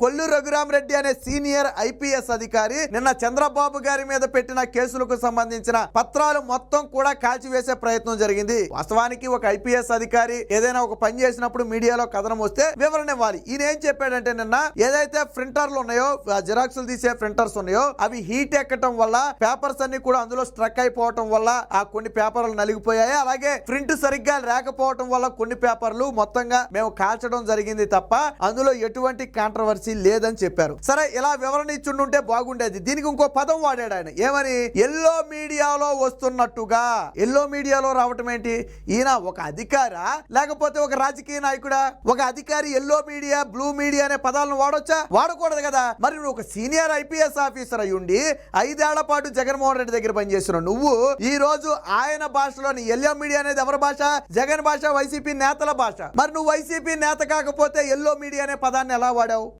కొల్లు రఘురామరెడ్డి అనే senior IPS అధికారి నిన్న చంద్రబాబు గారి మీద పెట్టిన కేసులకు సంబంధించిన పత్రాలు మొత్తం కూడా కాల్చివేసే ప్రయత్నం జరిగింది. వాస్తవానికి ఒక ఐపీఎస్ అధికారి ఏదైనా ఒక పని చేసినప్పుడు మీడియాలో కథనం వస్తే వివరణ ఇవ్వాలి. ఈయన ఏం చెప్పాడంటే నిన్న ఏదైతే ప్రింటర్లు ఉన్నాయో, జిరాక్స్లు తీసే ప్రింటర్స్ ఉన్నాయో అవి హీట్ ఎక్కటం వల్ల పేపర్స్ అన్ని కూడా అందులో స్ట్రక్ అయిపోవటం వల్ల ఆ కొన్ని పేపర్లు నలిగిపోయాయి. అలాగే ప్రింట్ సరిగ్గా లేకపోవటం వల్ల కొన్ని పేపర్లు మొత్తంగా మేము కాల్చడం జరిగింది తప్ప అందులో ఎటువంటి కాంట్రవర్సీ లేదని చెప్పారు. సరే, ఇలా వివరణ ఇచ్చుంటే బాగుండేది. దీనికి ఇంకో పదం వాడాడు ఆయన. ఏమని? ఎల్లో మీడియాలో వస్తున్నట్టుగా. ఎల్లో మీడియాలో రావటం ఏంటి? ఈయన ఒక అధికారా లేకపోతే ఒక రాజకీయ నాయకుడా? ఒక అధికారి ఎల్లో మీడియా, బ్లూ మీడియా అనే పదాలను వాడొచ్చా? వాడకూడదు కదా. మరి నువ్వు ఒక సీనియర్ ఐపీఎస్ ఆఫీసర్ అయి ఉండి 5 ఏళ్ల పాటు జగన్మోహన్ రెడ్డి దగ్గర పనిచేసిన నువ్వు ఈ రోజు ఆయన భాషలోని ఎల్లో మీడియా అనేది ఎవరి భాష? జగన్ భాష, వైసీపీ నేతల భాష. మరి నువ్వు వైసీపీ నేత కాకపోతే ఎల్లో మీడియా అనే పదాన్ని ఎలా వాడావు?